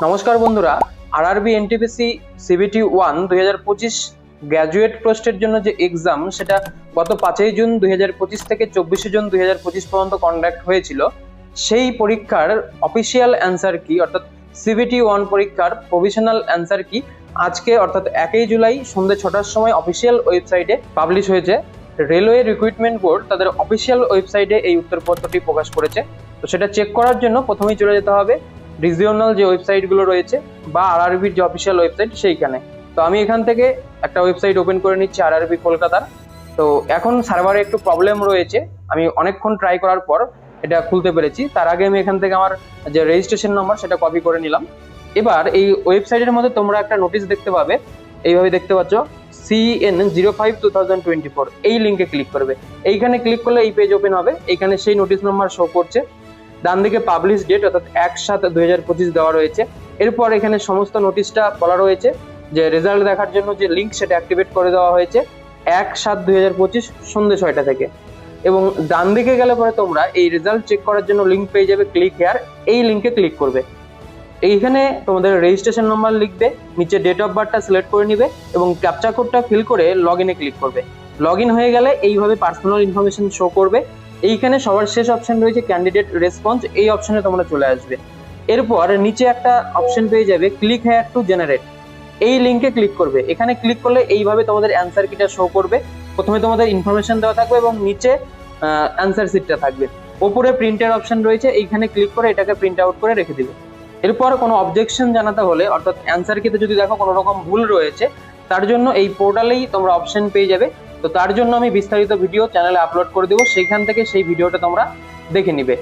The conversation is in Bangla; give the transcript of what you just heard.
নমস্কার বন্ধুরা, আরআরবি এনটিপিসি সিবিটি 1 2025 গ্র্যাজুয়েট পোস্টের জন্য যে এক্সাম সেটা গত 5ই জুন 2025 থেকে 24শে জুন 2025 পর্যন্ত কন্ডাক্ট হয়েছিল। সেই পরীক্ষার অফিসিয়াল অ্যান্সার কি, অর্থাৎ সিবিটি 1 পরীক্ষার প্রভিশনাল অ্যান্সার কি আজকে অর্থাৎ 1 জুলাই সন্ধ্যে 6টার সময় অফিসিয়াল ওয়েবসাইটে পাবলিশ হয়েছে। রেলওয়ে রিক্রুটমেন্ট বোর্ড তাদের অফিসিয়াল ওয়েবসাইটে এই উত্তরপত্রটি প্রকাশ করেছে। তো সেটা চেক করার জন্য প্রথমেই চলে যেতে হবে রিজিওনাল যে ওয়েবসাইটগুলো রয়েছে বা আরআরবির যে অফিসিয়াল ওয়েবসাইট সেইখানে। তো আমি এখান থেকে একটা ওয়েবসাইট ওপেন করে নিচ্ছি আরআরবি কলকাতার। তো এখন সার্ভারে একটু প্রবলেম রয়েছে, আমি অনেকক্ষণ ট্রাই করার পর এটা খুলতে পেরেছি। তার আগে আমি এখান থেকে আমার যে রেজিস্ট্রেশন নাম্বার সেটা কপি করে নিলাম। এবার এই ওয়েবসাইটের মধ্যে তোমরা একটা নোটিশ দেখতে পাবে, এইভাবে দেখতে পাচ্ছ CN05-2024 এই লিঙ্কে ক্লিক করবে। এইখানে ক্লিক করলে এই পেজ ওপেন হবে। এইখানে সেই নোটিশ নাম্বার শো করছে, ডান দিকে পাবলিশ ডেট অর্থাৎ 1/7/2025 দেওয়া রয়েছে। এরপর এখানে সমস্ত নোটিশটা বলা রয়েছে যে রেজাল্ট দেখার জন্য যে লিঙ্ক সেটা অ্যাক্টিভেট করে দেওয়া হয়েছে 1/7/2025 সন্ধ্যে 6টা থেকে। এবং ডান দিকে গেলে পরে তোমরা এই রেজাল্ট চেক করার জন্য লিঙ্ক পেয়ে যাবে, ক্লিক হেয়ার এই লিঙ্কে ক্লিক করবে। এইখানে তোমাদের রেজিস্ট্রেশন নাম্বার লিখবে, নিচে ডেট অফ বার্থটা সিলেক্ট করে নিবে এবং ক্যাপচা কোডটা ফিল করে লগ ইনে ক্লিক করবে। লগ ইন হয়ে গেলে এইভাবে পার্সোনাল ইনফরমেশন শো করবে। এইখানে সবার শেষ অপশন রয়েছে ক্যান্ডিডেট রেসপন্স, এই অপশনে তোমরা চলে আসবে। এরপর নিচে একটা অপশন পেয়ে যাবে ক্লিক হেয়ার টু জেনারেট, এই লিঙ্কে ক্লিক করবে। এখানে ক্লিক করলে এইভাবে তোমাদের অ্যান্সার কিটা শো করবে। প্রথমে তোমাদের ইনফরমেশন দেওয়া থাকবে এবং নিচে অ্যান্সার শিটটা থাকবে। ওপরে প্রিন্টের অপশন রয়েছে, এইখানে ক্লিক করে এটাকে প্রিন্ট আউট করে রেখে দিবে। এরপর কোনো অবজেকশন জানাতে হলে অর্থাৎ অ্যান্সার কিতে যদি দেখো কোনো রকম ভুল রয়েছে তার জন্য এই পোর্টালেই তোমরা অপশন পেয়ে যাবে। তো তার জন্য আমি বিস্তারিত ভিডিও চ্যানেলে আপলোড করে দেবো, সেইখান থেকে সেই ভিডিওটা তোমরা দেখে নিবে।